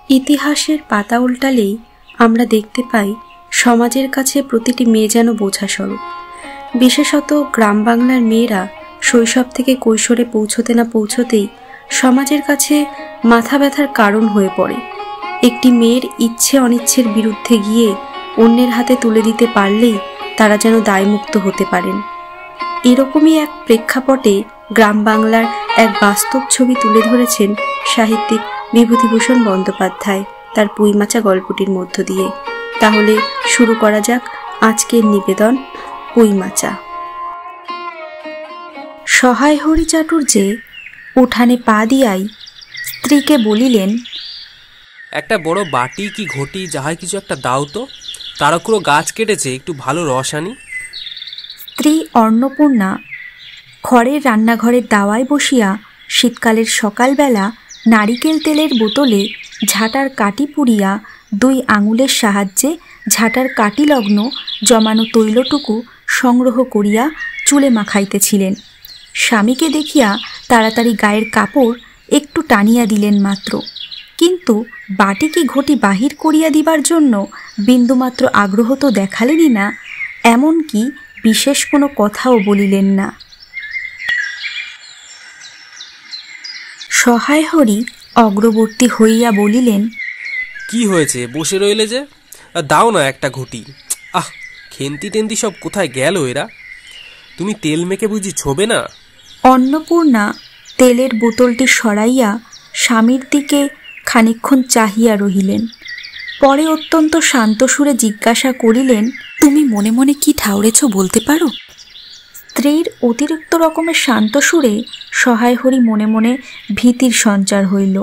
ইতিহাসের পাতা উল্টালেই আমরা দেখতে পাই সমাজের কাছে প্রতিটি মেয়ে যেন বোঝাস্বরূপ। বিশেষত গ্রাম বাংলার মেয়েরা শৈশব থেকে কৈশোরে পৌঁছতে না পৌঁছতেই সমাজের কাছে মাথা ব্যথার কারণ হয়ে পড়ে। একটি মেয়ের ইচ্ছে অনিচ্ছের বিরুদ্ধে গিয়ে অন্যের হাতে তুলে দিতে পারলেই তারা যেন দায়মুক্ত হতে পারেন। এরকমই এক প্রেক্ষাপটে গ্রাম বাংলার এক বাস্তব ছবি তুলে ধরেছেন সাহিত্যিক বিভূতিভূষণ বন্দ্যোপাধ্যায় তার পুঁইমাচা গল্পটির মধ্য দিয়ে। তাহলে শুরু করা যাক আজকের নিবেদন, পুঁইমাচা। সহায় হরিচাটুর্যে উঠানে পা দিয়াই স্ত্রীকে বলিলেন, একটা বড় বাটি কি ঘটি যাহাই কিছু একটা দাও তো, তারকুড়ো গাছ কেটেছে, একটু ভালো রস আনি। স্ত্রী অন্নপূর্ণা খড়ের রান্নাঘরের দাওয়ায় বসিয়া শীতকালের সকালবেলা নারিকেল তেলের বোতলে ঝাঁটার কাটি পুড়িয়া 2 আঙুলের সাহায্যে ঝাঁটার কাটি লগ্ন জমানো তৈলটুকু সংগ্রহ করিয়া চুলে মাখাইতেছিলেন। স্বামীকে দেখিয়া তাড়াতাড়ি গায়ের কাপড় একটু টানিয়া দিলেন মাত্র, কিন্তু বাটি কি ঘটি বাহির করিয়া দিবার জন্য বিন্দুমাত্র আগ্রহ তো দেখালেনই না, এমনকি বিশেষ কোনো কথাও বলিলেন না। সহায় হরি অগ্রবর্তী হইয়া বলিলেন, কি হয়েছে, বসে রইলে যে? দাও না একটা ঘটি। আহ, খেন্তি টেন্তি সব কোথায় গেল এরা? তুমি তেল মেখে বুঝি ছোবে না? অন্নপূর্ণা তেলের বোতলটি সরাইয়া স্বামীর দিকে খানিকক্ষণ চাহিয়া রহিলেন। পরে অত্যন্ত শান্ত সুরে জিজ্ঞাসা করিলেন, তুমি মনে মনে কি ঠাউরেছ বলতে পারো? স্ত্রীর অতিরিক্ত রকমের শান্ত সুরে সহায় হরি মনে মনে ভীতির সঞ্চার হইল।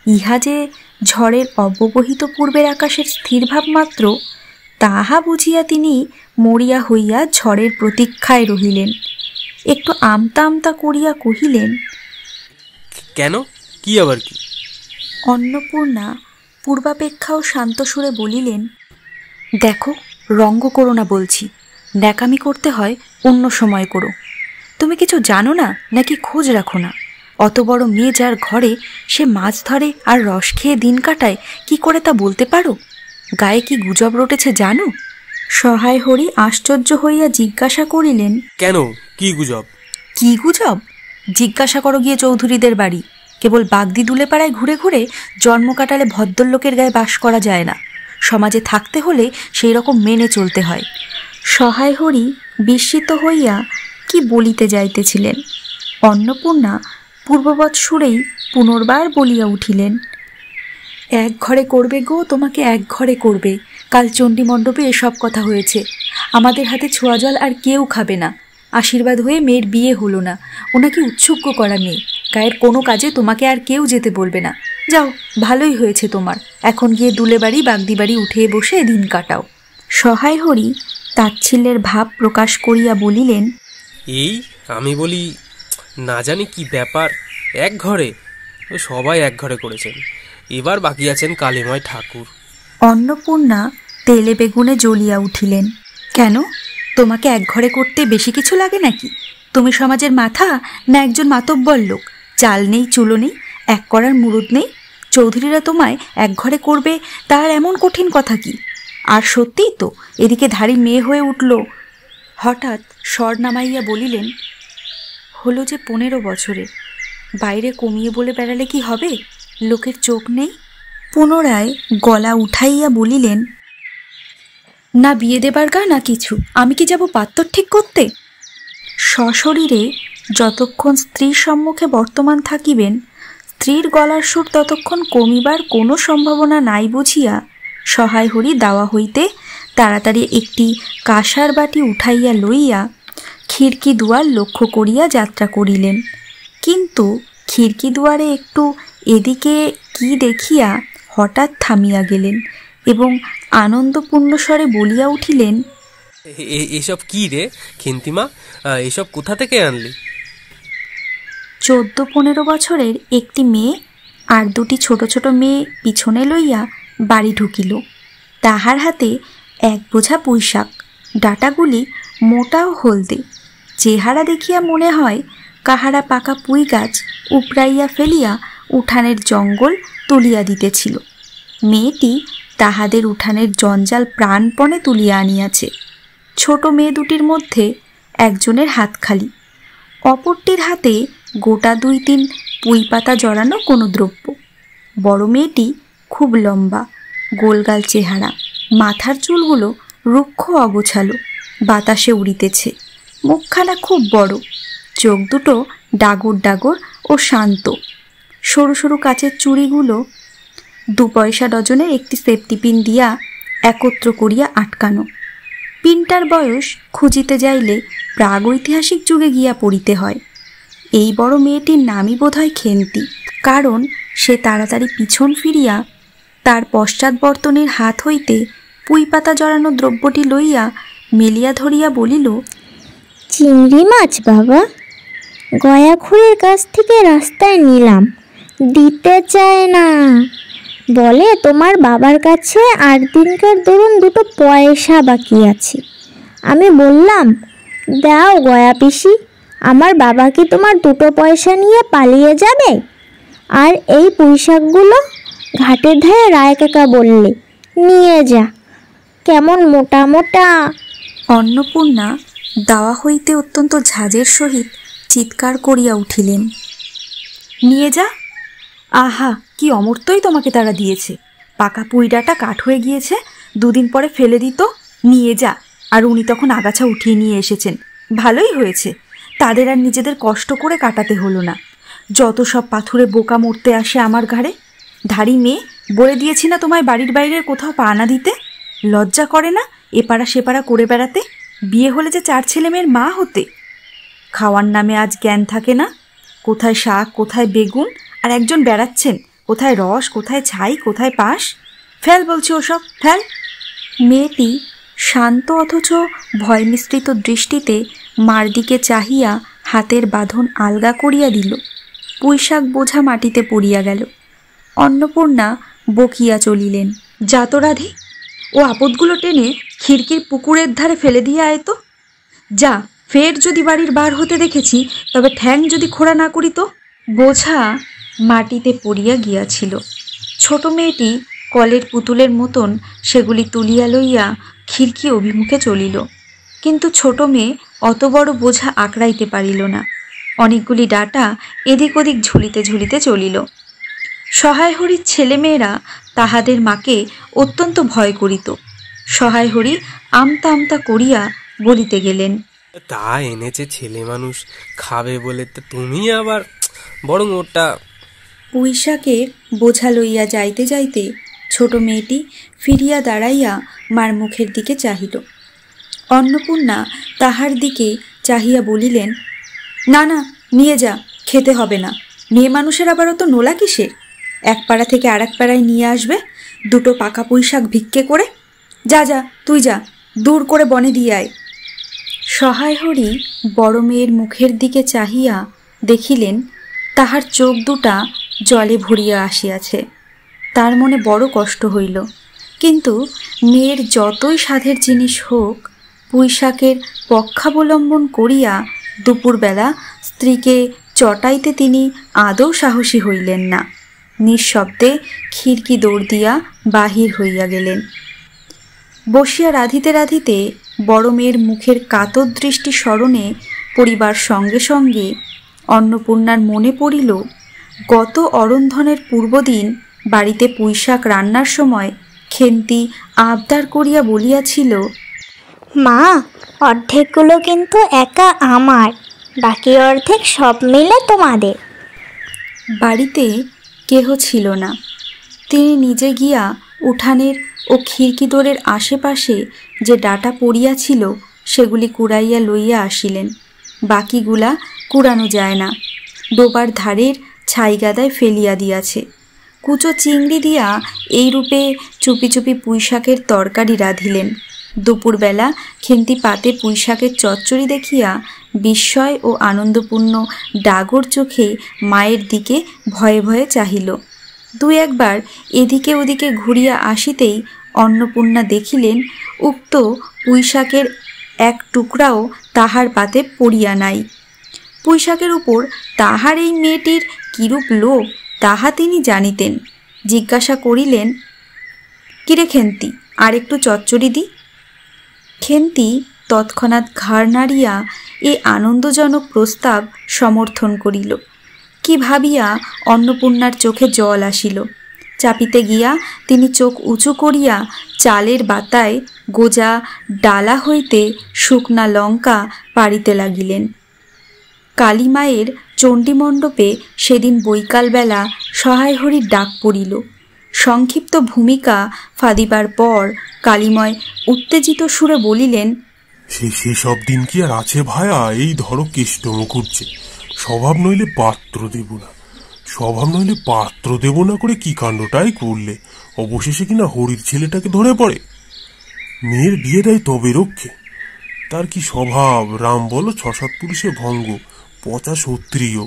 ইহা যে ঝড়ের অব্যবহিত পূর্বের আকাশের স্থিরভাব মাত্র, তাহা বুঝিয়া তিনি মরিয়া হইয়া ঝড়ের প্রতীক্ষায় রহিলেন। একটু আমতা আমতা করিয়া কহিলেন, কেন, কি আবার কি? অন্নপূর্ণা পূর্বাপেক্ষাও শান্ত সুরে বলিলেন, দেখো, রঙ্গ করো না বলছি, ন্যাকামি করতে হয় অন্য সময় করো। তুমি কিছু জানো না নাকি খোঁজ রাখো না? অত বড় মেয়ে যার ঘরে সে মাছ ধরে আর রস খেয়ে দিন কাটায়, কি করে তা বলতে পারো? গায়ে কি গুজব রটেছে জানো? সহায় হরি আশ্চর্য হইয়া জিজ্ঞাসা করিলেন, কেন, কি গুজব? কি গুজব? জিজ্ঞাসা করো গিয়ে চৌধুরীদের বাড়ি। কেবল বাগদি দুলে পাড়ায় ঘুরে ঘুরে জন্ম কাটালে ভদ্রলোকের গায়ে বাস করা যায় না। সমাজে থাকতে হলে সেই রকম মেনে চলতে হয়। সহায় হরি বিস্মিত হইয়া কি বলিতে যাইতেছিলেন, অন্নপূর্ণা পূর্ববৎ সুরেই পুনর্বার বলিয়া উঠিলেন, এক ঘরে করবে গো, তোমাকে এক ঘরে করবে। কাল চণ্ডী মণ্ডপে এসব কথা হয়েছে। আমাদের হাতে ছোঁয়া জল আর কেউ খাবে না। আশীর্বাদ হয়ে মেয়ের বিয়ে হলো না, ওনাকে উৎসুক্য করা মেয়ে। গায়ের কোনো কাজে তোমাকে আর কেউ যেতে বলবে না। যাও, ভালোই হয়েছে তোমার। এখন গিয়ে দুলে বাড়ি বাগদি বাড়ি উঠে বসে দিন কাটাও। সহায় হরি তাচ্ছিল্যের ভাব প্রকাশ করিয়া বলিলেন, এই আমি বলি, না জানি কি ব্যাপার, এক ঘরে? সবাই এক ঘরে করেছেন, এবার বাকি আছেন কালীময় ঠাকুর। অন্নপূর্ণা তেলে বেগুনে জ্বলিয়া উঠিলেন, কেন, তোমাকে এক ঘরে করতে বেশি কিছু লাগে নাকি? তুমি সমাজের মাথা না একজন মাতব্বর লোক? চাল নেই, চুলো নেই, এক করার মুরুদ নেই। চৌধুরীরা তোমায় এক ঘরে করবে, তার এমন কঠিন কথা কি? আর সত্যিই তো এদিকে ধাড়ি মেয়ে হয়ে উঠল। হঠাৎ স্বর নামাইয়া বলিলেন, হলো যে 15 বছরে। বাইরে কমিয়ে বলে বেড়ালে কি হবে? লোকের চোখ নেই। পুনরায় গলা উঠাইয়া বলিলেন, না বিয়ে দেবার গা না কিছু, আমি কি যাব পাত্তর ঠিক করতে? সশরীরে যতক্ষণ স্ত্রীর সম্মুখে বর্তমান থাকিবেন, স্ত্রীর গলার সুর ততক্ষণ কমিবার কোনো সম্ভাবনা নাই বুঝিয়া সহায় হরি দাওয়া হইতে তাড়াতাড়ি একটি কাঁসার বাটি উঠাইয়া লইয়া খিড়কি দুয়ার লক্ষ্য করিয়া যাত্রা করিলেন। কিন্তু খিড়কি দুয়ারে একটু এদিকে কি দেখিয়া হঠাৎ থামিয়া গেলেন এবং আনন্দপূর্ণ স্বরে বলিয়া উঠিলেন, এসব কি রে খেন্তিমা, এসব কোথা থেকে আনলি? 14-15 বছরের একটি মেয়ে আর 2টি ছোট ছোট মেয়ে পিছনে লইয়া বাড়ি ঢুকিল। তাহার হাতে এক বোঝা পুঁইশাক, ডাটাগুলি মোটা ও হলদে। চেহারা দেখিয়া মনে হয় কাহারা পাকা পুঁই গাছ উপড়াইয়া ফেলিয়া উঠানের জঙ্গল তুলিয়া দিতেছিল। মেয়েটি তাহাদের উঠানের জঞ্জাল প্রাণপণে তুলিয়া আনিয়াছে। ছোট মেয়ে দুটির মধ্যে একজনের হাত খালি, অপরটির হাতে গোটা 2-3 পুঁই পাতা জড়ানো কোনো দ্রব্য। বড় মেয়েটি খুব লম্বা, গোলগাল চেহারা, মাথার চুলগুলো রুক্ষ অগোছালো, বাতাসে উড়িতেছে। মুখখানা খুব বড়, চোখ দুটো ডাগর ডাগর ও শান্ত। সরু সরু কাচের চুড়িগুলো 2 পয়সা ডজনের একটি সেফটি পিন দিয়া একত্র করিয়া আটকানো। পিনটার বয়স খুঁজিতে যাইলে প্রাগৈতিহাসিক যুগে গিয়া পড়িতে হয়। এই বড় মেয়েটির নামই বোধহয় খেন্তি, কারণ সে তাড়াতাড়ি পিছন ফিরিয়া তার পশ্চাৎবর্তনের হাত হইতে পুঁই পাতা জড়ানো দ্রব্যটি লইয়া মেলিয়া ধরিয়া বলিল, চিংড়ি মাছ বাবা, গয়াখুড়ের কাছ থেকে রাস্তায় নিলাম, দিতে চায় না, বলে তোমার বাবার কাছে 8 দিনকার ধরুন 2 পয়সা বাকি আছে। আমি বললাম, দাও গয়া পিসি, আমার বাবা কি তোমার 2 পয়সা নিয়ে পালিয়ে যাবে? আর এই পুঁইশাকগুলো ঘাটের ধারে রায় কাকা বললে, নিয়ে যা, কেমন মোটা মোটা। অন্নপূর্ণা দাওয়া হইতে অত্যন্ত ঝাঁজের সহিত চিৎকার করিয়া উঠিলেন, নিয়ে যা? আহা, কি অমর্ত্যই তোমাকে তারা দিয়েছে! পাকা পুইডাটা কাঠ হয়ে গিয়েছে, 2 দিন পরে ফেলে দিত। নিয়ে যা। আর উনি তখন আগাছা উঠিয়ে নিয়ে এসেছেন, ভালোই হয়েছে, তাদের আর নিজেদের কষ্ট করে কাটাতে হলো না। যত সব পাথুরে বোকা মরতে আসে আমার ঘাড়ে। ধাড়ি মেয়ে, বলে দিয়েছি না তোমায় বাড়ির বাইরের কোথাও পা না দিতে? লজ্জা করে না এপাড়া সেপাড়া করে বেড়াতে? বিয়ে হলে যে 4 ছেলে মেয়ের মা হতে। খাওয়ার নামে আজ জ্ঞান থাকে না, কোথায় শাক, কোথায় বেগুন, আর একজন বেড়াচ্ছেন কোথায় রস, কোথায় ছাই, কোথায় পাশ। ফেল বলছি ওসব, ফেল। মেয়েটি শান্ত অথচ ভয় মিশ্রিত দৃষ্টিতে মার দিকে চাহিয়া হাতের বাঁধন আলগা করিয়া দিল। পুঁইশাক বোঝা মাটিতে পড়িয়া গেল। অন্নপূর্ণা বকিয়া চলিলেন, যা তো রাধি, ও আপদগুলো টেনে খিড়কির পুকুরের ধারে ফেলে দিয়ে আয় তো। যা, ফের যদি বাড়ির বার হতে দেখেছি তবে ঠ্যাং যদি খোঁড়া না করি তো। বোঝা মাটিতে পড়িয়া গিয়াছিল। ছোট মেয়েটি কলের পুতুলের মতন সেগুলি তুলিয়া লইয়া খিড়কি অভিমুখে চলিল, কিন্তু ছোট মেয়ে অত বড় বোঝা আঁকড়াইতে পারিল না। অনেকগুলি ডাটা এদিক ওদিক ঝুলিতে ঝুলিতে চলিল। সহায় হরির ছেলেমেয়েরা তাহাদের মাকে অত্যন্ত ভয় করিত। সহায় হরি আমতা আমতা করিয়া বলিতে গেলেন, তা এনেছে ছেলে মানুষ খাবে বলে, তো তুমি আবার বরং ওটা। পুঁইশাকের বোঝা লইয়া যাইতে যাইতে ছোট মেয়েটি ফিরিয়া দাঁড়াইয়া মার মুখের দিকে চাহিল। অন্নপূর্ণা তাহার দিকে চাহিয়া বলিলেন, না না, নিয়ে যা, খেতে হবে না। মেয়ে মানুষের আবার অত নোলা কিসের? এক পাড়া থেকে আর এক পাড়ায় নিয়ে আসবে 2 পাকা পুঁইশাক ভিক্ষে করে। যা যা, তুই যা, দূর করে বনে দিয়ে আয়। সহায় হরি বড় মেয়ের মুখের দিকে চাহিয়া দেখিলেন তাহার চোখ দুটা জলে ভরিয়া আসিয়াছে। তার মনে বড় কষ্ট হইল, কিন্তু মেয়ের যতই সাধের জিনিস হোক, পুঁইশাকের পক্ষাবলম্বন করিয়া দুপুরবেলা স্ত্রীকে চটাইতে তিনি আদৌ সাহসী হইলেন না। নিঃশব্দে খিড়কি দৌড় দিয়া বাহির হইয়া গেলেন। বসিয়া রাঁধিতে রাঁধিতে বড় মেয়ের মুখের কাতর দৃষ্টি স্মরণে পরিবার সঙ্গে সঙ্গে অন্নপূর্ণার মনে পড়িল গত অরন্ধনের পূর্বদিন বাড়িতে পুঁইশাক রান্নার সময় খেন্তি আবদার করিয়া বলিয়াছিল, মা, অর্ধেকগুলো কিন্তু একা আমার, বাকি অর্ধেক সব মিলে তোমাদের। বাড়িতে কেহ ছিল না। তিনি নিজে গিয়া উঠানের ও খিড়কি দোরের আশেপাশে যে ডাটা পড়িয়াছিল সেগুলি কুড়াইয়া লইয়া আসিলেন। বাকিগুলা কুড়ানো যায় না, ডোবার ধারের ছাইগাদায় ফেলিয়া দিয়াছে। কুচো চিংড়ি দিয়া এইরূপে চুপি চুপি পুঁইশাকের তরকারি রাঁধিলেন। দুপুরবেলা খেন্তি পাতে পুঁইশাকের চচ্চড়ি দেখিয়া বিস্ময় ও আনন্দপূর্ণ ডাগর চোখে মায়ের দিকে ভয়ে ভয়ে চাহিল। 2 একবার এদিকে ওদিকে ঘুরিয়া আসিতেই অন্নপূর্ণা দেখিলেন উক্ত পুঁইশাকের এক টুকরাও তাহার পাতে পড়িয়া নাই। পুঁইশাকের উপর তাহার এই মেয়েটির কিরূপ লোভ তাহা তিনি জানিতেন। জিজ্ঞাসা করিলেন, কিরে খেন্তি, আর একটু চচ্চড়ি দি। খেন্তি তৎক্ষণাৎ ঘাড় নাড়িয়া এ আনন্দজনক প্রস্তাব সমর্থন করিল। কি ভাবিয়া অন্নপূর্ণার চোখে জল আসিল। চাপিতে গিয়া তিনি চোখ উঁচু করিয়া চালের বাতায় গোজা ডালা হইতে শুকনা লঙ্কা পাড়িতে লাগিলেন। কালীমায়ের চণ্ডীমণ্ডপে সেদিন বৈকালবেলা সহায় হরির ডাক পড়িল। সংক্ষিপ্ত ভূমিকা ফাদিবার পর কালীময় উত্তেজিত সুরে বলিলেন, সেসব দিন কি আর আছে ভায়া? এই ধরো কেষ্ট মুখুজ্জে, স্বভাব নইলে পাত্র দেব না, স্বভাব নইলে পাত্র দেব না করে কি কাণ্ডটাই করলে। অবশেষে কিনা হরির ছেলেটাকে ধরে পড়ে। মেয়ের বিয়ে দেয় তবে রক্ষে। তার কি স্বভাব! রাম বলো 6-7 পুরুষে ভঙ্গ, 50 ক্ষত্রিয়।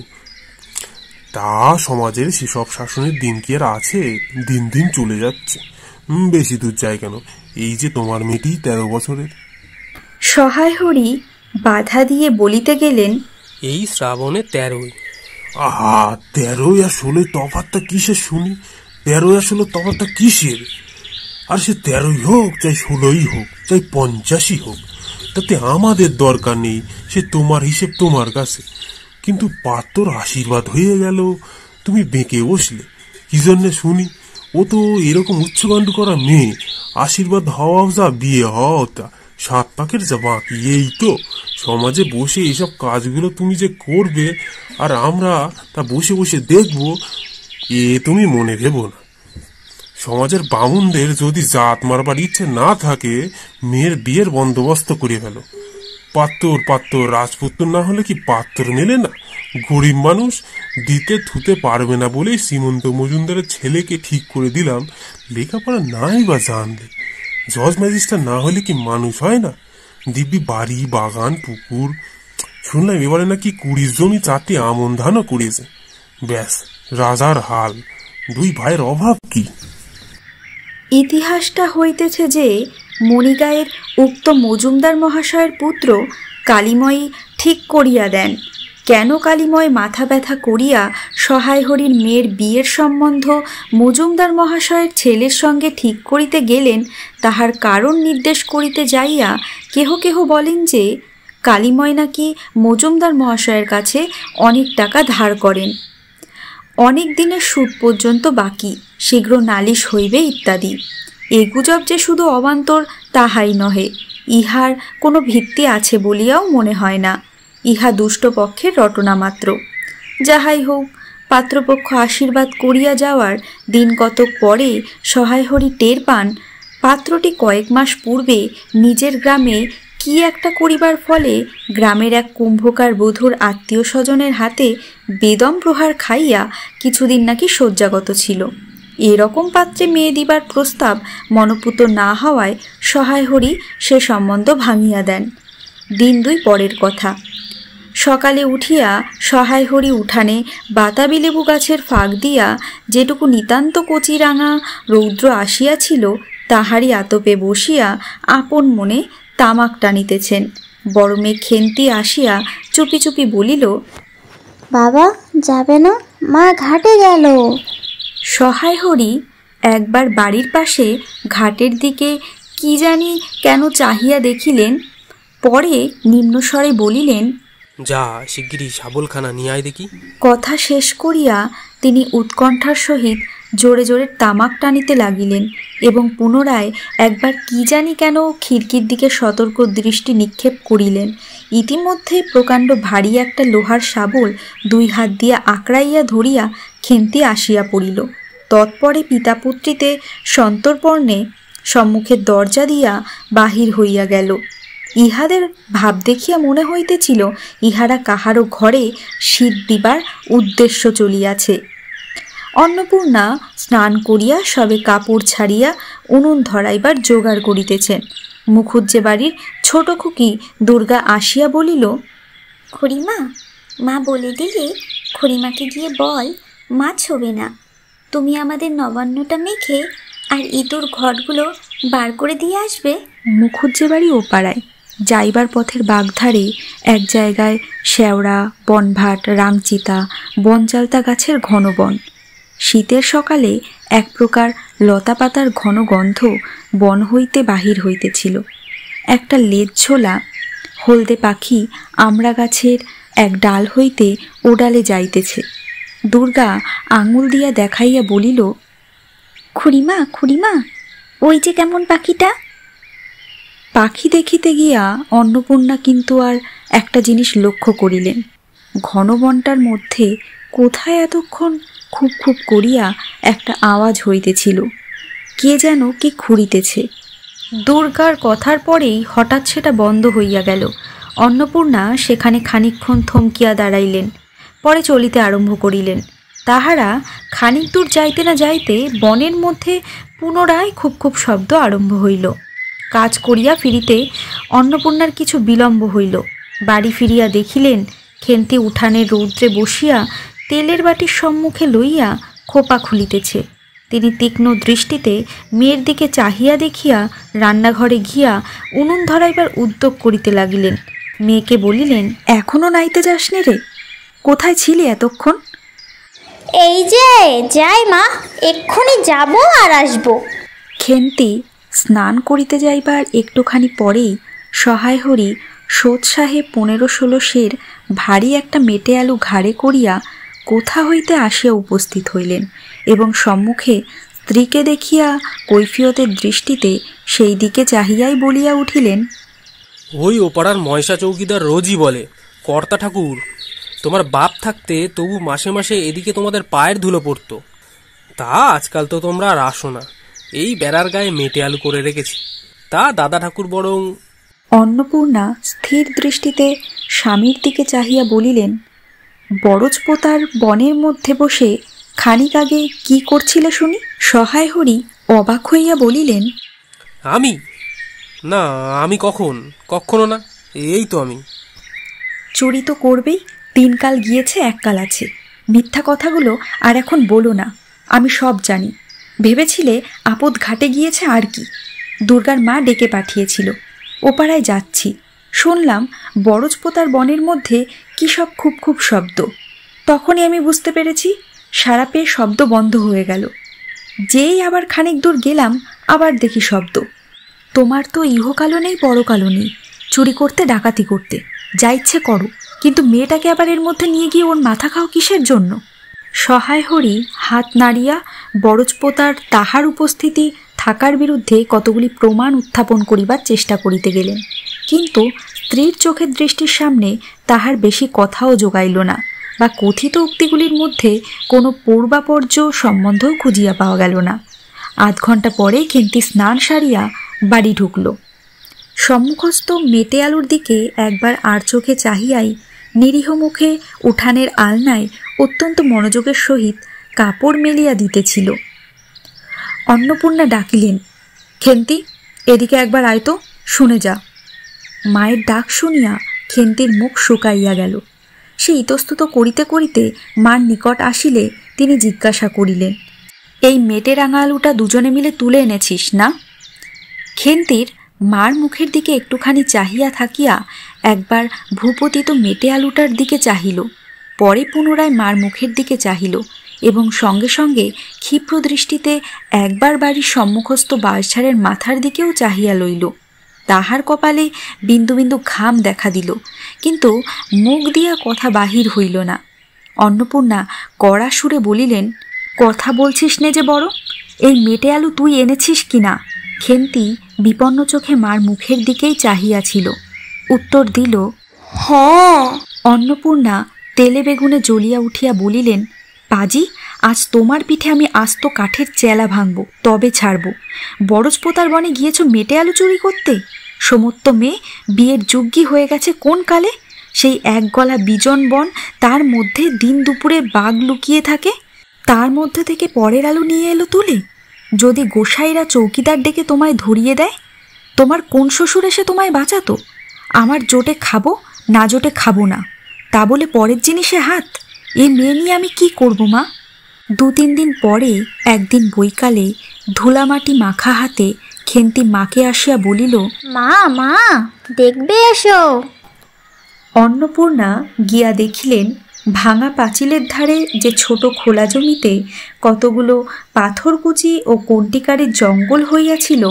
তা সমাজের সেসব শাসনের দিন কি আর আছে? দিন দিন চলে যাচ্ছে। বেশি দূর যায় কেন, এই যে তোমার মেয়েটি 13 বছরের। সহায় হরি বাধা দিয়ে বলিতে গেলেন, এই শ্রাবণে 13। আহা, 13 আর 16 তফাৎটা কিসের শুনি? 13 আর 16 তফাৎটা কিসের? আর সে 13ই হোক, চাই 16ই হোক, চাই 50ই হোক, তাতে আমাদের দরকার নেই। সে তোমার হিসেব তোমার কাছে। কিন্তু পাত্রর আশীর্বাদ হয়ে গেল, তুমি বেঁকে বসলে কি জন্যে শুনি? ও তো এরকম উচ্চকাণ্ড করা মেয়ে, আশীর্বাদ হওয়াও যা, বিয়ে হওয়াও তা, 7 পাকের যা বাকি। এই তো সমাজে বসে এসব কাজগুলো তুমি যে করবে আর আমরা তা বসে বসে দেখবো, এ তুমি মনে ভেবো না। সমাজের বামুনদের যদি জাত মারবার ইচ্ছে না থাকে, মেয়ের বিয়ের বন্দোবস্ত করে ফেলো। পাত্র রাজপুত্র না হলে কি পাত্র মেলে না? গরিব মানুষ দিতে থুতে পারবে না বলেই শ্রীমন্ত মজুমদারের ছেলেকে ঠিক করে দিলাম। লেখাপড়া নাই বা জানলে, জজ ম্যাজিস্ট্রেট না হলে কি মানুষ হয় না? দিব্যি বাড়ি, বাগান, পুকুর। শুনলাম এবারে নাকি 20 জমি 4টি আমন ধানও করেছে। ব্যাস রাজার হাল। 2 ভাইয়ের অভাব কি? ইতিহাসটা হইতেছে যে মণিগাঁয়ের উক্ত মজুমদার মহাশয়ের পুত্র কালীময়ী ঠিক করিয়া দেন। কেন কালীময় মাথা ব্যথা করিয়া সহায় হরির মেয়ের বিয়ের সম্বন্ধ মজুমদার মহাশয়ের ছেলের সঙ্গে ঠিক করিতে গেলেন, তাহার কারণ নির্দেশ করিতে যাইয়া কেহ কেহ বলেন যে কালীময় নাকি মজুমদার মহাশয়ের কাছে অনেক টাকা ধার করেন, অনেক দিনের সুদ পর্যন্ত বাকি, শীঘ্র নালিশ হইবে ইত্যাদি। এ গুজব যে শুধু অবান্তর তাহাই নহে, ইহার কোনো ভিত্তি আছে বলিয়াও মনে হয় না। ইহা দুষ্ট পক্ষের রটনা মাত্র। যাহাই হোক, পাত্রপক্ষ আশীর্বাদ করিয়া যাওয়ার দিন কতক পরে সহায় হরি টের পান পাত্রটি কয়েক মাস পূর্বে নিজের গ্রামে কি একটা করিবার ফলে গ্রামের এক কুম্ভকার বধূর আত্মীয় স্বজনের হাতে বেদম প্রহার খাইয়া কিছুদিন নাকি শয্যাগত ছিল। এরকম পাত্রে মেয়ে দিবার প্রস্তাব মনপুত না হওয়ায় সহায় হরি সে সম্বন্ধ ভাঙিয়া দেন। দিন 2 পরের কথা। সকালে উঠিয়া সহায় হরি উঠানে বাতাবি লেবু গাছের ফাঁক দিয়া যেটুকু নিতান্ত কচি রাঙা রৌদ্র আসিয়াছিল, তাহারই আতপে বসিয়া আপন মনে তামাক টানিতেছেন। বড় মেয়ে খেন্তি আসিয়া চুপি চুপি বলিল, বাবা যাবে না? মা ঘাটে গেল। সহায় হরি একবার বাড়ির পাশে ঘাটের দিকে কি জানি কেন চাহিয়া দেখিলেন, পরে নিম্নস্বরে বলিলেন, যা শিগগিরই শাবলখানা নিয়ে আয় দেখি। কথা শেষ করিয়া তিনি উৎকণ্ঠার সহিত জোরে জোরে তামাক টানিতে লাগিলেন এবং পুনরায় একবার কি জানি কেন খিড়কির দিকে সতর্ক দৃষ্টি নিক্ষেপ করিলেন। ইতিমধ্যে প্রকাণ্ড ভারী একটা লোহার শাবল 2 হাত দিয়া আঁকড়াইয়া ধরিয়া খেন্তি আসিয়া পড়িল। তৎপরে পিতাপুত্রীতে সন্তর্পণে সম্মুখের দরজা দিয়া বাহির হইয়া গেল। ইহাদের ভাব দেখিয়া মনে হইতেছিল ইহারা কাহারও ঘরে শীত দিবার উদ্দেশ্য চলিয়াছে। অন্নপূর্ণা স্নান করিয়া সবে কাপড় ছাড়িয়া উনুন ধরাইবার জোগাড় করিতেছেন। মুখুজ্জে বাড়ির ছোট খুকি দুর্গা আসিয়া বলিল, খুড়িমা, মা বলে দিলে খুড়িমাকে গিয়ে বল মা ছোবে না। তুমি আমাদের নবান্নটা মেখে আর ইঁদুর ঘটগুলো বার করে দিয়ে আসবে। মুখুজ্জে বাড়ি ও পাড়ায় যাইবার পথের বাগধারে এক জায়গায় শেওড়া, বনভাট, রামচিতা, বনচালতা গাছের ঘন বন। শীতের সকালে এক প্রকার লতা পাতার ঘন গন্ধ বন হইতে বাহির হইতেছিল। একটা লেজঝোলা হলদে পাখি আমড়া গাছের এক ডাল হইতে ও ডালে যাইতেছে। দুর্গা আঙুল দিয়া দেখাইয়া বলিল, খুড়িমা খুড়িমা, ওই যে কেমন পাখিটা। পাখি দেখিতে গিয়া অন্নপূর্ণা কিন্তু আর একটা জিনিস লক্ষ্য করিলেন। ঘন বনটার মধ্যে কোথায় এতক্ষণ খুব খুব করিয়া একটা আওয়াজ হইতেছিল, কে যেন কি খুঁড়িতেছে। দুর্গার কথার পরেই হঠাৎ সেটা বন্ধ হইয়া গেল। অন্নপূর্ণা সেখানে খানিকক্ষণ থমকিয়া দাঁড়াইলেন, পরে চলিতে আরম্ভ করিলেন। তাহারা খানিক দূর যাইতে না যাইতে বনের মধ্যে পুনরায় খুব খুব শব্দ আরম্ভ হইল। কাজ করিয়া ফিরিতে অন্নপূর্ণার কিছু বিলম্ব হইল। বাড়ি ফিরিয়া দেখিলেন খেন্তি উঠানের রৌদ্রে বসিয়া তেলের বাটির সম্মুখে লইয়া খোপা খুলিতেছে। তিনি তীক্ষ্ণ দৃষ্টিতে মেয়ের দিকে চাহিয়া দেখিয়া রান্নাঘরে গিয়া উনুন ধরাইবার উদ্যোগ করিতে লাগিলেন। মেয়েকে বলিলেন, এখনো নাইতে যাসনি রে? কোথায় ছিলি এতক্ষণ? এই যে যাই মা, এক্ষুনি যাব আর আসবো। খেন্তি স্নান করিতে যাইবার একটুখানি পরেই সহায় হরি সোৎ সাহেব 15-16 সের ভারী একটা মেটে আলু ঘাড়ে করিয়া কোথা হইতে আসিয়া উপস্থিত হইলেন এবং সম্মুখে স্ত্রীকে দেখিয়া কৈফিয়তের দৃষ্টিতে সেই দিকে চাহিয়াই বলিয়া উঠিলেন, ওই ওপাড়ার ময়সা চৌকিদার রোজই বলে, কর্তা ঠাকুর, তোমার বাপ থাকতে তবু মাসে মাসে এদিকে তোমাদের পায়ের ধুলো পড়তো। তা আজকাল তো তোমরা আর আসো না। এই বেড়ার গায়ে মেটে আলু করে রেখেছি, তা দাদা ঠাকুর বরং। অন্নপূর্ণা স্থির দৃষ্টিতে স্বামীর দিকে চাহিয়া বলিলেন, বরজপোতার বনের মধ্যে বসে খানিক আগে কি করছিলে শুনি? সহায় হরি অবাক হইয়া বলিলেন, আমি? না, আমি কখনো না। এই তো আমি। চুরি তো করবেই, দিনকাল গিয়েছে এককাল আছে। মিথ্যা কথাগুলো আর এখন বলো না, আমি সব জানি। ভেবেছিলে আপদ ঘাটে গিয়েছে আর কি। দুর্গার মা ডেকে পাঠিয়েছিল, ওপাড়ায় যাচ্ছি। শুনলাম বরজপোতার বনের মধ্যে কি সব খুব খুব শব্দ। তখনই আমি বুঝতে পেরেছি, সারা পেয়ে শব্দ বন্ধ হয়ে গেল। যেই আবার খানিক দূর গেলাম, আবার দেখি শব্দ। তোমার তো ইহকালও নেই পরকালও নেই, চুরি করতে ডাকাতি করতে যা ইচ্ছে করো, কিন্তু মেয়েটাকে আবার এর মধ্যে নিয়ে গিয়ে ওর মাথা খাও কিসের জন্য? সহায় হরি হাত নাড়িয়া বরজপোতার তাহার উপস্থিতি থাকার বিরুদ্ধে কতগুলি প্রমাণ উত্থাপন করিবার চেষ্টা করিতে গেলেন, কিন্তু স্ত্রীর চোখের দৃষ্টির সামনে তাহার বেশি কথাও জোগাইল না, বা কথিত উক্তিগুলির মধ্যে কোনো পূর্বাপর্য সম্বন্ধও খুঁজিয়া পাওয়া গেল না। আধ ঘণ্টা পরে খেন্তি স্নান সারিয়া বাড়ি ঢুকল। সম্মুখস্থ মেটে আলুর দিকে একবার আর চোখে চাহিয়াই নিরীহ মুখে উঠানের আলনায় অত্যন্ত মনোযোগের সহিত কাপড় মেলিয়া দিতেছিল। অন্নপূর্ণা ডাকিলেন, খেন্তি, এদিকে একবার আয় তো, শুনে যা। মায়ের ডাক শুনিয়া খেন্তির মুখ শুকাইয়া গেল। সে ইতস্তত করিতে করিতে মার নিকট আসিলে তিনি জিজ্ঞাসা করিলেন, এই মেটে রাঙা আলুটা দুজনে মিলে তুলে এনেছিস না? খেন্তির মার মুখের দিকে একটুখানি চাহিয়া থাকিয়া একবার ভূপতিত মেটে আলুটার দিকে চাহিল, পরে পুনরায় মার মুখের দিকে চাহিল এবং সঙ্গে সঙ্গে ক্ষিপ্র দৃষ্টিতে একবার বাড়ির সম্মুখস্থ বাঁশঝাড়ের মাথার দিকেও চাহিয়া লইল। তাহার কপালে বিন্দু বিন্দু ঘাম দেখা দিল, কিন্তু মুখ দিয়া কথা বাহির হইল না। অন্নপূর্ণা কড়া সুরে বলিলেন, কথা বলছিস নে যে বড়, এই মেটে আলু তুই এনেছিস কি না? খেন্তি বিপন্ন চোখে মার মুখের দিকেই চাহিয়াছিল। উত্তর দিল, হ্যাঁ। অন্নপূর্ণা তেলে বেগুনে জ্বলিয়া উঠিয়া বলিলেন, পাজি, আজ তোমার পিঠে আমি আস্ত কাঠের চেলা ভাঙব, তবে ছাড়ব। বরজপোতার বনে গিয়েছ মেটে আলু চুরি করতে? সমস্ত মেয়ে বিয়ের যোগ্যী হয়ে গেছে কোন কালে? সেই এক গলা বিজন বন, তার মধ্যে দিন দুপুরে বাঘ লুকিয়ে থাকে, তার মধ্যে থেকে পরের আলু নিয়ে এলো তুলে। যদি গোসাইরা চৌকিদার ডেকে তোমায় ধরিয়ে দেয়, তোমার কোন শ্বশুর এসে তোমায় বাঁচাতো? আমার জোটে খাবো, না জোটে খাবো না, তা বলে পরের জিনিসে হাত? এই মেয়ে নিয়ে আমি কি করব মা? 2-3 দিন পরে একদিন বৈকালে ধুলামাটি মাখা হাতে খেন্তি মাকে আসিয়া বলিল, মা মা দেখবে এসো। অন্নপূর্ণা গিয়া দেখিলেন ভাঙা পাঁচিলের ধারে যে ছোট খোলা জমিতে কতগুলো পাথরকুচি ও কণ্টিকারের জঙ্গল হইয়াছিল,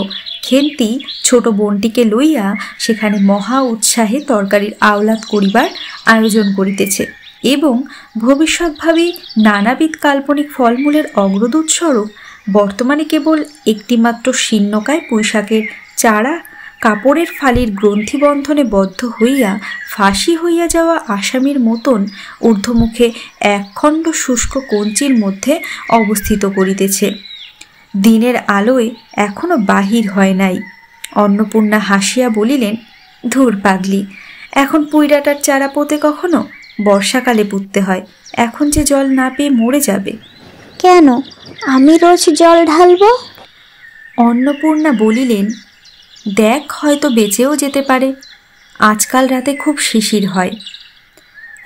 খেন্তি ছোট বোনটিকে লইয়া সেখানে মহা উৎসাহে তরকারির আওলাদ করিবার আয়োজন করিতেছে এবং ভবিষ্যৎভাবী নানাবিধ কাল্পনিক ফলমূলের অগ্রদূতস্বরূপ বর্তমানে কেবল একটিমাত্র শীর্ণকায় পুঁইশাকের চারা কাপড়ের ফালির গ্রন্থিবন্ধনে বদ্ধ হইয়া ফাঁসি হইয়া যাওয়া আসামির মতন ঊর্ধ্বমুখে একখণ্ড শুষ্ক কঞ্চির মধ্যে অবস্থিত করিতেছে। দিনের আলোয় এখনো বাহির হয় নাই। অন্নপূর্ণা হাসিয়া বলিলেন, ধুর পাগলি, এখন পুইড়াটার চারা পোতে কখনো? বর্ষাকালে পুঁততে হয়, এখন যে জল না পেয়ে মরে যাবে। কেন, আমি রোজ জল ঢালবো? অন্নপূর্ণা বলিলেন, দেখ, হয়তো বেঁচেও যেতে পারে। আজকাল রাতে খুব শিশির হয়,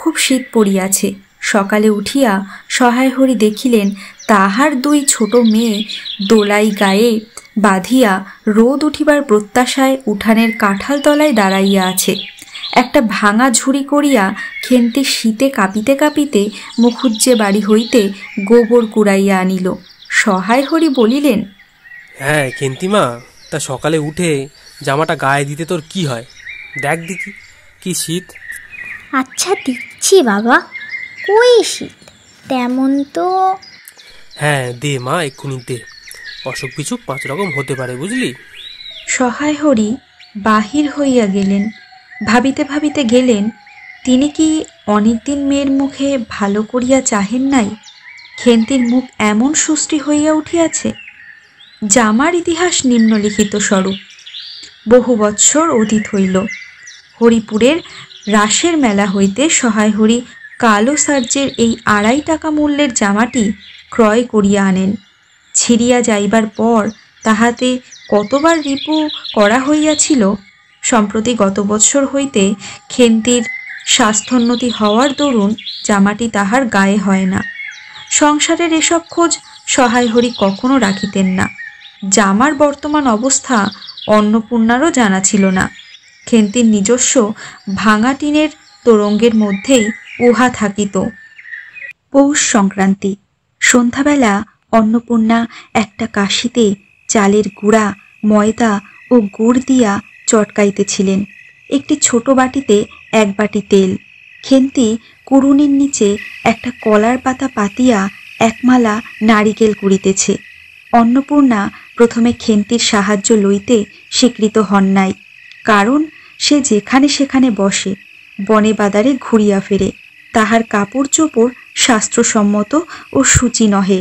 খুব শীত পড়িয়াছে। সকালে উঠিয়া সহায় হরি দেখিলেন তাহার দুই ছোট মেয়ে দোলাই গায়ে বাঁধিয়া রোদ উঠিবার প্রত্যাশায় উঠানের কাঁঠাল তলায় দাঁড়াইয়া আছে। একটা ভাঙা ঝুড়ি করিয়া খেন্তি শীতে কাঁপিতে কাঁপিতে মুখুজ্জে বাড়ি হইতে গোবর কুড়াইয়া আনিল। সহায় হরি বলিলেন, হ্যাঁ খেন্তিমা, তা সকালে উঠে জামাটা গায়ে দিতে তোর কি হয়? দেখ দেখি কি শীত। আচ্ছা দিচ্ছি বাবা, কই শীত তেমন তো। হ্যাঁ দে মা, এক্ষুনি দে। অসুখ বিসুখ 5 রকম হতে পারে, বুঝলি? সহায় হরি বাহির হইয়া গেলেন। ভাবিতে ভাবিতে গেলেন, তিনি কি অনেকদিন মেয়ের মুখে ভালো করিয়া চাহেন নাই? খেন্তির মুখ এমন সুষ্টি হইয়া উঠিয়াছে। জামার ইতিহাস নিম্নলিখিত স্বরূপ। বহু বৎসর অতীত হইল। হরিপুরের রাসের মেলা হইতে সহায় হরি কালো সার্জের এই 2.5 টাকা মূল্যের জামাটি ক্রয় করিয়া আনেন। ছিঁড়িয়া যাইবার পর তাহাতে কতবার রিপু করা হইয়াছিল। সম্প্রতি গত বৎসর হইতে খেন্তির স্বাস্থ্যোন্নতি হওয়ার দরুন জামাটি তাহার গায়ে হয় না। সংসারের এসব খোঁজ সহায় হরি কখনো রাখিতেন না। জামার বর্তমান অবস্থা অন্নপূর্ণারও জানা ছিল না। খেন্তির নিজস্ব ভাঙা টিনের তোরঙ্গের মধ্যেই উহা থাকিত। পৌষ সংক্রান্তি সন্ধ্যাবেলা অন্নপূর্ণা একটা কাশিতে চালের গুঁড়া, ময়দা ও গুড় দিয়া চটকাইতেছিলেন। একটি ছোট বাটিতে 1 বাটি তেল। খেন্তি কুড়ুনির নিচে একটা কলার পাতা পাতিয়া 1 মালা নারিকেল কুড়িতেছে। অন্নপূর্ণা প্রথমে খেন্তির সাহায্য লইতে স্বীকৃত হন নাই, কারণ সে যেখানে সেখানে বসে, বনে বাদারে ঘুরিয়া ফেরে। তাহার কাপড় চোপড় শাস্ত্রসম্মত ও সূচি নহে।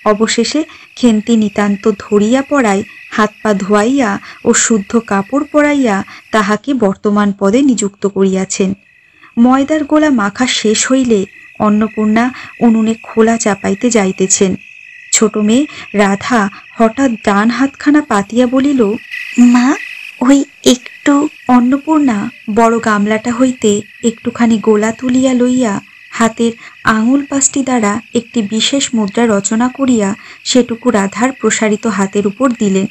অবশেষে খেন্তি নিতান্ত ধরিয়া পড়ায় হাত পা ধোয়াইয়া ও শুদ্ধ কাপড় পরাইয়া তাহাকে বর্তমান পদে নিযুক্ত করিয়াছেন। ময়দার গোলা মাখা শেষ হইলে অন্নপূর্ণা উনুনে খোলা চাপাইতে যাইতেছেন। ছোট মেয়ে রাধা হঠাৎ ডান হাতখানা পাতিয়া বলিল, মা, ওই একটু। অন্নপূর্ণা বড় গামলাটা হইতে একটুখানি গোলা তুলিয়া লইয়া হাতের আঙুল 5টি দ্বারা একটি বিশেষ মুদ্রা রচনা করিয়া সেটুকু রাধার প্রসারিত হাতের উপর দিলেন।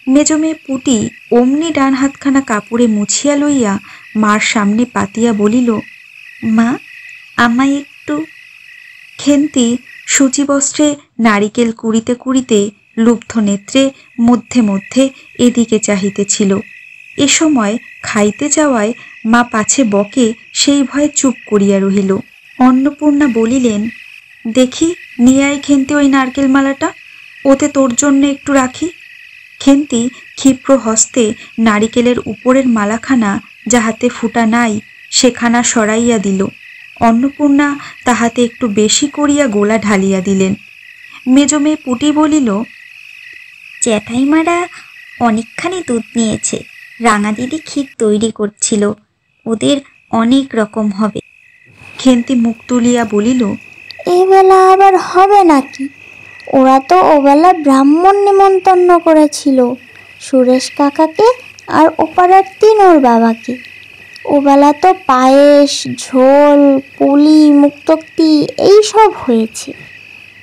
মেজ মেয়ে পুটি অমনি ডান হাতখানা কাপড়ে মুছিয়া লইয়া মার সামনে পাতিয়া বলিল, মা, আমায় একটু। খেন্তি সূচিবস্ত্রে নারিকেল কুড়িতে কুড়িতে লুব্ধ নেত্রে মধ্যে মধ্যে এদিকে চাহিতেছিল। এ সময় খাইতে যাওয়ায় মা পাছে বকে সেই ভয়ে চুপ করিয়া রহিল। অন্নপূর্ণা বলিলেন, দেখি নিয়ে আয় খেন্তি ওই নারকেল মালাটা, ওতে তোর জন্য একটু রাখি। খেন্তি ক্ষিপ্র হস্তে নারিকেলের উপরের মালাখানা যাহাতে ফুটা নাই সেখানা সরাইয়া দিল। অন্নপূর্ণা তাহাতে একটু বেশি করিয়া গোলা ঢালিয়া দিলেন। মেজ মেয়ে পুটি বলিল, জ্যাঠাইমারা অনেকখানি দুধ নিয়েছে, রাঙা দিদি ক্ষীর তৈরি করছিল, ওদের অনেক রকম হবে। খেন্তি মুখ তুলিয়া বলিল, এবেলা আবার হবে নাকি? ওরা তো ওবেলা ব্রাহ্মণ নিমন্ত্রণ করেছিল, সুরেশ কাকাকে আর ওপাড়ার তিনোর বাবাকে। ওবেলা তো পায়েস, ঝোল, পুলি, মুক্তোক্তি এইসব হয়েছে।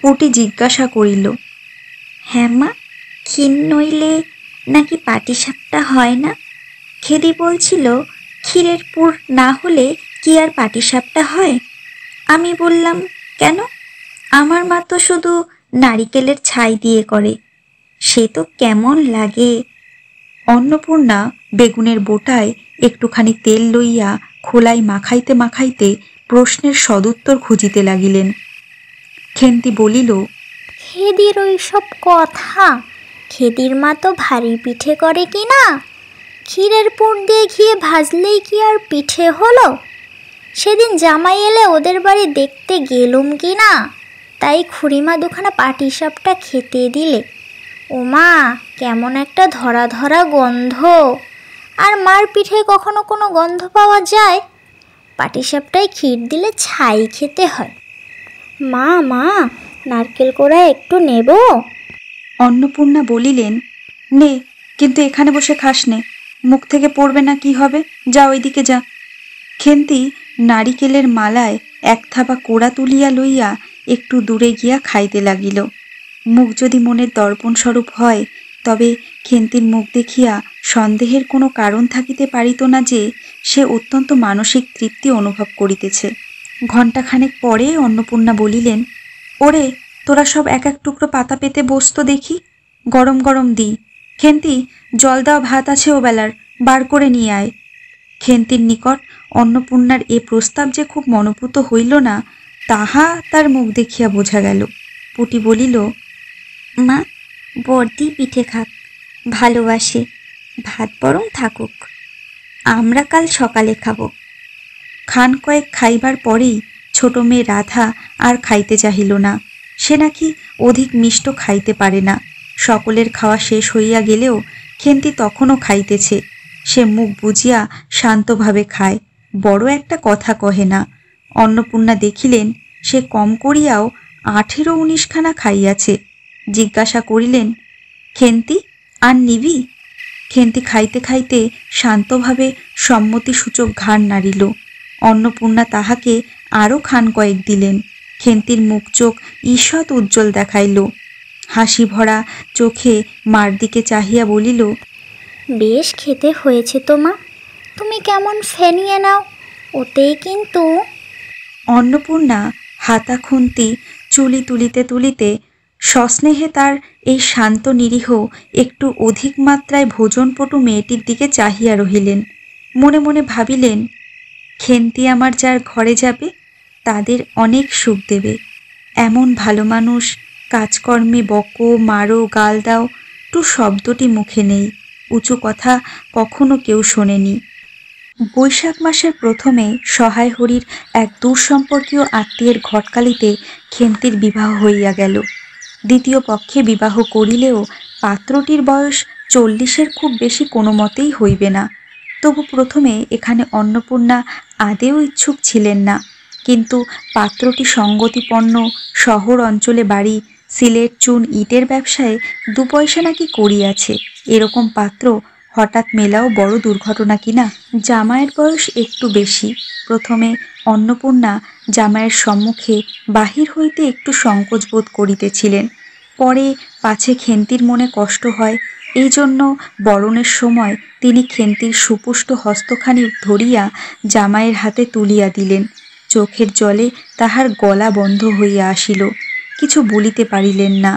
পুটি জিজ্ঞাসা করিল, হ্যাঁ মা, ক্ষীর নইলে নাকি পাটিসাপটা হয় না? খেদি বলছিল ক্ষীরের পুর না হলে কি আর পাটিসাপটা হয়? আমি বললাম, কেন? আমার মা তো শুধু নারিকেলের ছাই দিয়ে করে, সে তো কেমন লাগে। অন্নপূর্ণা বেগুনের বোটায় একটুখানি তেল লইয়া খোলাই মাখাইতে মাখাইতে প্রশ্নের সদুত্তর খুঁজিতে লাগিলেন। খেন্তি বলিল, খেদির ওই সব কথা, খেদির মা তো ভারী পিঠে করে কি না? ক্ষীরের পুর দিয়ে ঘিয়ে ভাজলেই কি আর পিঠে হলো? সেদিন জামাই এলে ওদের বাড়ি দেখতে গেলুম কি না, তাই খুড়িমা দুখানা পাটিসাপটা খেতে দিলে। ওমা, কেমন একটা ধরা ধরা গন্ধ! আর মার পিঠে কখনো কোনো গন্ধ পাওয়া যায়? পাটিসাপটায় ক্ষীর দিলে ছাই খেতে হয়। মা মা, নারকেল কোড়া একটু নেব? অন্নপূর্ণা বলিলেন, নে, কিন্তু এখানে বসে খাস নে, মুখ থেকে পড়বে না কি হবে, যা ওইদিকে যা। খেন্তি নারিকেলের মালায় এক থাবা কোড়া তুলিয়া লইয়া একটু দূরে গিয়া খাইতে লাগিল। মুখ যদি মনের দর্পণ স্বরূপ হয়, তবে খেন্তির মুখ দেখিয়া সন্দেহের কোনো কারণ থাকিতে পারিত না যে সে অত্যন্ত মানসিক তৃপ্তি অনুভব করিতেছে। ঘণ্টাখানেক পরে অন্নপূর্ণা বলিলেন, ওরে, তোরা সব এক এক টুকরো পাতা পেতে বসতো দেখি, গরম গরম দিই। খেন্তি, জল দেওয়া ভাত আছে ও বেলার, বার করে নিয়ে আয়। খেন্তির নিকট অন্নপূর্ণার এ প্রস্তাব যে খুব মনোপুত হইল না, তাহা তার মুখ দেখিয়া বোঝা গেল। পুটি বলিল, মা, বর্দি পিঠে খাক, ভালোবাসে, ভাত বরং থাকুক, আমরা কাল সকালে খাবো। খান কয়েক খাইবার পরেই ছোট মেয়ে রাধা আর খাইতে চাহিল না। সে নাকি অধিক মিষ্ট খাইতে পারে না। সকলের খাওয়া শেষ হইয়া গেলেও খেন্তি তখনও খাইতেছে। সে মুখ বুজিয়া শান্তভাবে খায়, বড় একটা কথা কহে না। অন্নপূর্ণা দেখিলেন সে কম করিয়াও 18-19 খানা খাইয়াছে। জিজ্ঞাসা করিলেন, খেন্তি, আর নিবি? খেন্তি খাইতে খাইতে শান্তভাবে সম্মতিসূচক ঘাড় নাড়িল। অন্নপূর্ণা তাহাকে আরও খান কয়েক দিলেন। খেন্তির মুখ চোখ ঈষৎ উজ্জ্বল দেখাইল। হাসি ভরা চোখে মার দিকে চাহিয়া বলিল, বেশ খেতে হয়েছে তো মা, তুমি কেমন ফেনিয়ে নাও, ওতেই কিন্তু। অন্নপূর্ণা হাতা খুন্তি চুলি তুলিতে তুলিতে সস্নেহে তার এই শান্ত নিরীহ একটু অধিক মাত্রায় ভোজনপটু মেয়েটির দিকে চাহিয়া রহিলেন। মনে মনে ভাবিলেন, খেন্তি আমার যার ঘরে যাবে তাদের অনেক সুখ দেবে। এমন ভালো মানুষ, কাজকর্মে বকো, মারো, গাল দাও, টু শব্দটি মুখে নেই, উঁচু কথা কখনো কেউ শোনেনি। বৈশাখ মাসের প্রথমে সহায় হরির এক দূরসম্পর্কীয় আত্মীয়ের ঘটকালিতে খেন্তির বিবাহ হইয়া গেল। দ্বিতীয় পক্ষে বিবাহ করিলেও পাত্রটির বয়স 40-এর খুব বেশি কোনো মতেই হইবে না। তবু প্রথমে এখানে অন্নপূর্ণা আদেও ইচ্ছুক ছিলেন না, কিন্তু পাত্রটি সঙ্গতিপন্ন, শহর অঞ্চলে বাড়ি, সিলেট চুন ইটের ব্যবসায় 2 পয়সা নাকি করিয়াছে, এরকম পাত্র হঠাৎ মেলাও বড় দুর্ঘটনা কিনা। জামাইয়ের বয়স একটু বেশি। প্রথমে অন্নপূর্ণা জামাইয়ের সম্মুখে বাহির হইতে একটু সংকোচ বোধ করিতেছিলেন। পরে পাছে খেন্তির মনে কষ্ট হয়, এই জন্য বরণের সময় তিনি খেন্তির সুপুষ্ট হস্তখানি ধরিয়া জামাইয়ের হাতে তুলিয়া দিলেন। চোখের জলে তাহার গলা বন্ধ হইয়া আসিল, কিছু বলিতে পারিলেন না।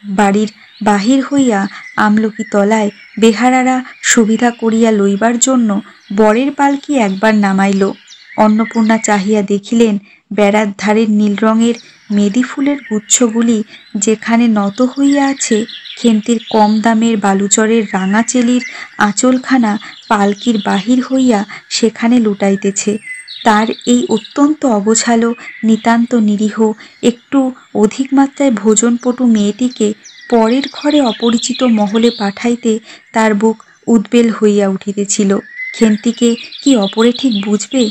বাড়ির বাহির হইয়া আমলকি তলায় বেহারারা সুবিধা করিয়া লইবার জন্য বরের পালকি একবার নামাইল। অন্নপূর্ণা চাহিয়া দেখিলেন বেড়ার ধারের নীল রঙের মেদি ফুলের গুচ্ছগুলি যেখানে নত হইয়া আছে, খেন্তির কম দামের বালুচরের রাঙাচেলির আঁচলখানা পালকির বাহির হইয়া সেখানে লুটাইতেছে। তার এই অত্যন্ত অগোছালো, নিতান্ত নিরীহ, একটু অধিক মাত্রায় ভোজনপটু মেয়েটিকে পরের ঘরে অপরিচিত মহলে পাঠাইতে তার বুক উদ্বেল হইয়া উঠিতেছিল। খেন্তিকে কি অপরে ঠিক বুঝবে?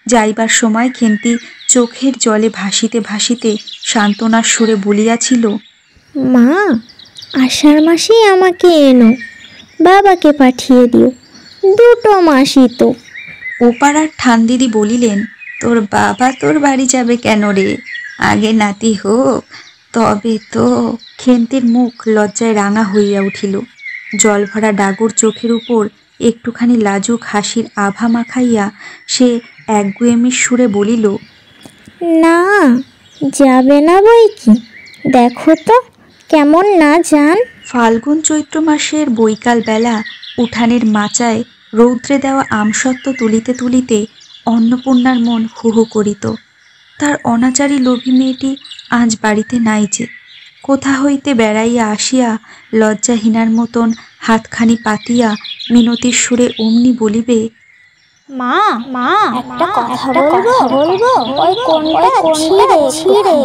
যাইবার সময় খেন্তি চোখের জলে ভাসিতে ভাসিতে সান্ত্বনার সুরে বলিয়াছিল, মা, আষাঢ় মাসেই আমাকে এনো, বাবাকে পাঠিয়ে দিও, 2 মাসই তো। ওপাড়ার ঠান্দিদি বলিলেন, তোর বাবা তোর বাড়ি যাবে কেন রে? আগে নাতি হোক তবে তো। খেন্তির মুখ লজ্জায় রাঙা হইয়া উঠিল। জল ভরা ডাগর চোখের উপর একটুখানি লাজুক হাসির আভা মাখাইয়া সে একগুয়েমির সুরে বলিল, না, যাবে না বই কি, দেখো তো কেমন না যান। ফাল্গুন চৈত্র মাসের বৈকাল বেলা উঠানের মাচায় রৌদ্রে দেওয়া আমসত্ত্ব তুলিতে তুলিতে অন্নপূর্ণার মন হু হু করিত। তার অনাচারী লোভী মেয়েটি আজ বাড়িতে নাই যে। কোথা হইতে বেড়াইয়া আসিয়া লজ্জাহীনার মতন হাতখানি পাতিয়া মিনতির সুরে অমনি বলিবে, মা মা একটা কথা বলবো, ওই কোনটা ছিঁড়ে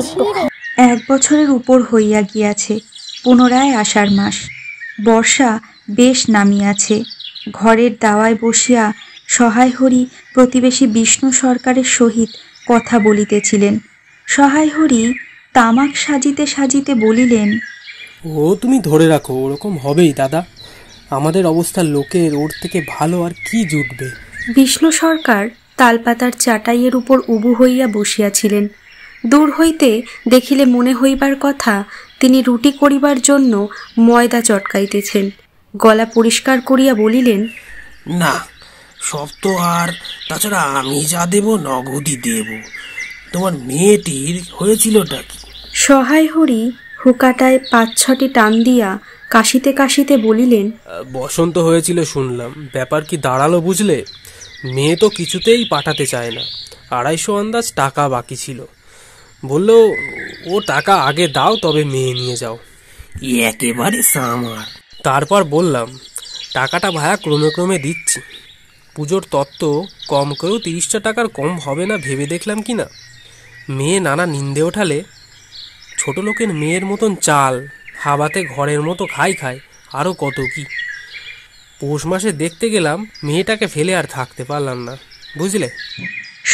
1 বছরের উপর হইয়া গিয়াছে। পুনরায় আষাঢ় মাস, বর্ষা বেশ নামিয়াছে। ঘরের দাওয়ায় বসিয়া সহায় হরি প্রতিবেশী বিষ্ণু সরকারের সহিত কথা বলিতেছিলেন। সহায় হরি তামাক সাজিতে সাজিতে বলিলেন, ও তুমি ধরে রাখো, ওরকম হবেই দাদা। আমাদের অবস্থা লোকের ওর থেকে ভালো আর কি জুটবে। বিষ্ণু সরকার তালপাতার চাটাইয়ের উপর উবু হইয়া বসিয়াছিলেন। দূর হইতে দেখিলে মনে হইবার কথা তিনি রুটি করিবার জন্য ময়দা চটকাইতেছেন। গলা পরিষ্কার করিয়া বলিলেন, না, সব তো আর, তাছাড়া আমি যা দেব নগদই দেব। তোমার মেয়েটির হয়েছিলটা কি? সহায় হরি হুকাটায় 5-6টি টান দিয়া কাশিতে কাশিতে বলিলেন, বসন্ত হয়েছিল শুনলাম, ব্যাপার কি দাঁড়ালো বুঝলে? মেয়ে তো কিছুতেই পাঠাতে চায় না। 250 আন্দাজ টাকা বাকি ছিল। বলল ও টাকা আগে দাও, তবে মেয়ে নিয়ে যাও। একেবারে সামার। তারপর বললাম, টাকাটা ভায়া ক্রমে ক্রমে দিচ্ছি। পুজোর তত্ত্ব কম করেও 30টা টাকার কম হবে না ভেবে দেখলাম কি না। মেয়ে নানা নিন্দে ওঠালে, ছোট লোকের মেয়ের মতন চাল হাবাতে ঘরের মতো খায়, আরও কত কি। পৌষ মাসে দেখতে গেলাম, মেয়েটাকে ফেলে আর থাকতে পারলাম না, বুঝলে।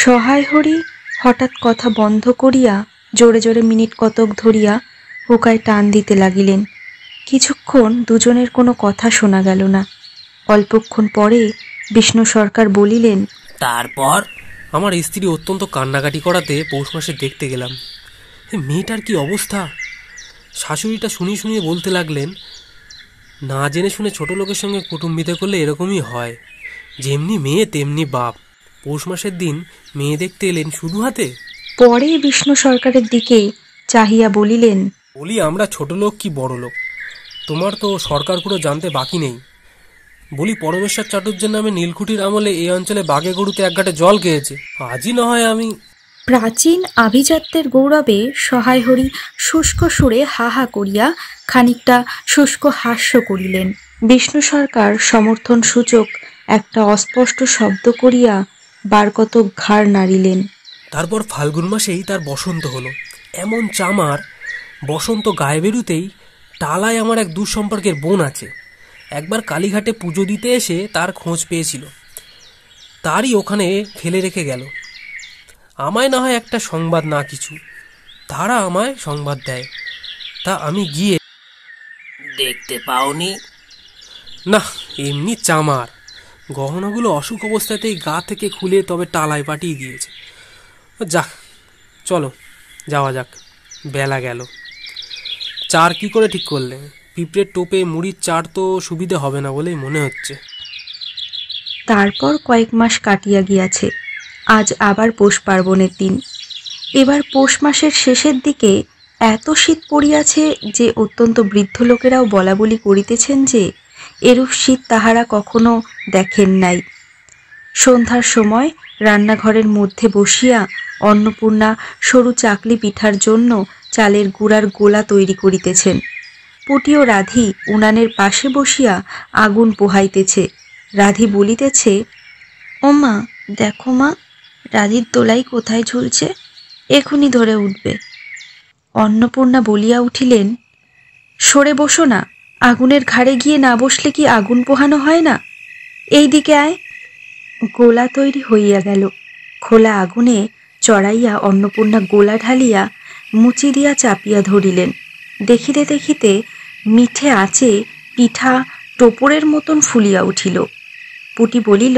সহায় হরি হঠাৎ কথা বন্ধ করিয়া জোরে জোরে মিনিট কতক ধরিয়া হুকায় টান দিতে লাগিলেন। কিছুক্ষণ দুজনের কোনো কথা শোনা গেল না। অল্পক্ষণ পরে বিষ্ণু সরকার বলিলেন, তারপর? আমার স্ত্রী অত্যন্ত কান্নাকাটি করাতে পৌষ মাসে দেখতে গেলাম। মেয়েটার কি অবস্থা! শাশুড়িটা শুনিয়ে বলতে লাগলেন, না জেনে শুনে ছোট লোকের সঙ্গে কুটুম্বিতে করলে এরকমই হয়। যেমনি মেয়ে তেমনি বাপ। পৌষ মাসের দিন মেয়ে দেখতে এলেন শুধু হাতে। পরে বিষ্ণু সরকারের দিকে চাহিয়া বলিলেন, বলি, আমরা ছোট লোক কি বড় লোক, তোমার তো সরকার পুরো জানতে বাকি নেই। বলি, পরমেশ্বর চাটুর্যের নামে নীলকুঠির আমলে এই অঞ্চলে বাঘে গরুতে এক ঘাটে জল খেয়েছে। আজই না হয় আমি। প্রাচীন আভিজাত্যের গৌরবে সহায় হরি শুষ্ক সুরে হা হা করিয়া খানিকটা শুষ্ক হাস্য করিলেন। বিষ্ণু সরকার সমর্থন সূচক একটা অস্পষ্ট শব্দ করিয়া বারকতক ঘাড় নাড়িলেন। তারপর ফাল্গুন মাসেই তার বসন্ত হলো। এমন চামার! বসন্ত গায়ে বেরুতেই টালায় আমার এক দূর সম্পর্কের বোন আছে। একবার কালীঘাটে পুজো দিতে এসে তার খোঁজ পেয়েছিল, তারই ওখানে ফেলে রেখে গেল। আমায় না হয় একটা সংবাদ না কিছু, তারা আমায় সংবাদ দেয়। তা আমি গিয়ে দেখতে পাওনি? না, এমনি চামার। গহনাগুলো অসুখ অবস্থাতেই গা থেকে খুলে তবে টালায় পাঠিয়ে দিয়েছে। যাক, চলো যাওয়া যাক, বেলা গেল। চার কি করে ঠিক করলে? পিঁপড়ের টোপে মুড়ির চার তো সুবিধে হবে না বলেই মনে হচ্ছে। তারপর কয়েক মাস কাটিয়া গিয়াছে। আজ আবার পৌষ পার্বণের দিন। এবার পৌষ মাসের শেষের দিকে এত শীত পড়িয়াছে যে অত্যন্ত বৃদ্ধ লোকেরাও বলা বলি করিতেছেন যে এরূপ শীত তাহারা কখনো দেখেন নাই। সন্ধ্যার সময় রান্নাঘরের মধ্যে বসিয়া অন্নপূর্ণা সরু চাকলি পিঠার জন্য চালের গুঁড়ার গোলা তৈরি করিতেছেন। পুটি ও রাধি উনানের পাশে বসিয়া আগুন পোহাইতেছে। রাধি বলিতেছে, ও মা, দেখো মা, রাধির দোলাই কোথায় ঝুলছে, এখুনি ধরে উঠবে। অন্নপূর্ণা বলিয়া উঠিলেন, সরে বসো না, আগুনের ঘাড়ে গিয়ে না বসলে কি আগুন পোহানো হয় না? এই দিকে আয়। গোলা তৈরি হইয়া গেল। খোলা আগুনে চড়াইয়া অন্নপূর্ণা গোলা ঢালিয়া মুচি দিয়া চাপিয়া ধরিলেন। দেখিতে দেখিতে মিঠে আঁচে পিঠা টোপরের মতন ফুলিয়া উঠিল। পুটি বলিল,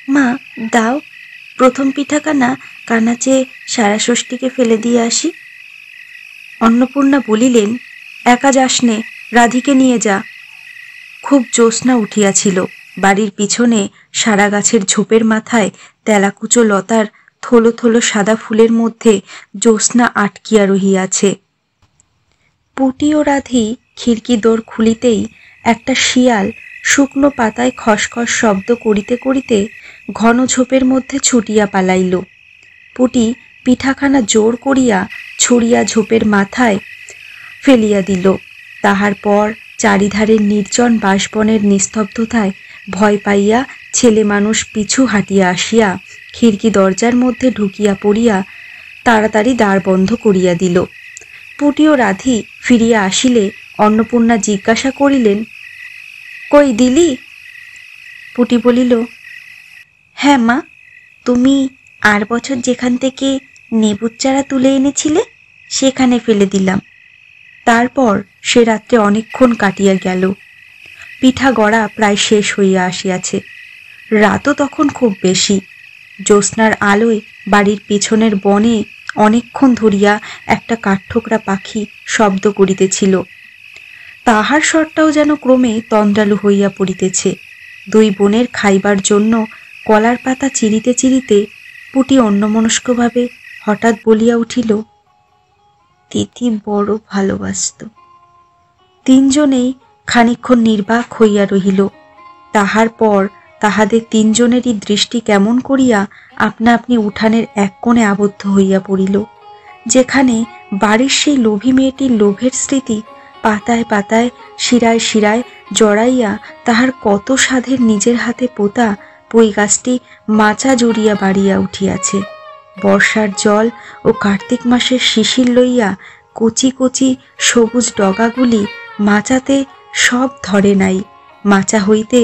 মা দাও, প্রথম পিঠাখানা কানাচে সারা ষষ্ঠীকে ফেলে দিয়ে আসি। অন্নপূর্ণা বলিলেন, একা যাস নে, রাধিকে নিয়ে যা। খুব জ্যোৎস্না উঠিয়াছিল। বাড়ির পিছনে সারা গাছের ঝোপের মাথায় তেলাকুচো লতার থলো থলো সাদা ফুলের মধ্যে জ্যোৎস্না আটকিয়া রহিয়াছে। পুটি ও রাধি খিড়কি দোর খুলিতেই একটা শিয়াল শুকনো পাতায় খসখস শব্দ করিতে করিতে ঘন ঝোপের মধ্যে ছুটিয়া পালাইল। পুটি পিঠাখানা জোর করিয়া ছুড়িয়া ঝোপের মাথায় ফেলিয়া দিল। তাহার পর চারিধারের নির্জন বাঁশবনের নিস্তব্ধতায় ভয় পাইয়া ছেলে মানুষ পিছু হাঁটিয়া আসিয়া খিড়কি দরজার মধ্যে ঢুকিয়া পড়িয়া তাড়াতাড়ি দ্বার বন্ধ করিয়া দিল। পুটি ও রাধি ফিরিয়া আসিলে অন্নপূর্ণা জিজ্ঞাসা করিলেন, কই দিলি? পুটি বলিল, হ্যাঁ মা, তুমি আর বছর যেখান থেকে নেবুর চারা তুলে এনেছিলে সেখানে ফেলে দিলাম। তারপর সে রাত্রে অনেকক্ষণ কাটিয়া গেল। পিঠা গড়া প্রায় শেষ হইয়া আসিয়াছে। রাতও তখন খুব বেশি। জ্যোৎস্নার আলোয় বাড়ির পেছনের বনে অনেকক্ষণ ধরিয়া একটা কাঠঠোকরা পাখি শব্দ করিতেছিল। তাহার স্বরটাও যেন ক্রমে তন্দ্রালু হইয়া পড়িতেছে। দুই বোনের খাইবার জন্য কলার পাতা চিরিতে চিরিতে পুটি অন্যমনস্কভাবে হঠাৎ বলিয়া উঠিল, তিথি বড় ভালোবাসত। তিনজনেই খানিকক্ষণ নির্বাক হইয়া রহিল। তাহার পর তাহাদের তিনজনেরই দৃষ্টি কেমন করিয়া আপনা আপনি উঠানের এক কোণে আবদ্ধ হইয়া পড়িল, যেখানে বাড়ির সেই লোভী মেয়েটির লোভের স্মৃতি পাতায় পাতায় শিরায় শিরায় জড়াইয়া তাহার কত সাধের নিজের হাতে পোতা পুঁই গাছটি মাচা জড়িয়া বাড়িয়া উঠিয়াছে। বর্ষার জল ও কার্তিক মাসের শিশির লইয়া কচি কচি সবুজ ডগাগুলি মাচাতে সব ধরে নাই, মাচা হইতে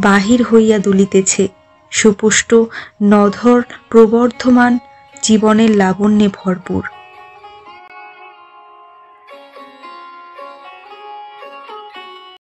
বাহির হইয়া দুলিতেছে, সুপুষ্ট নধর প্রবর্ধমান জীবনের লাবণ্যে ভরপুর।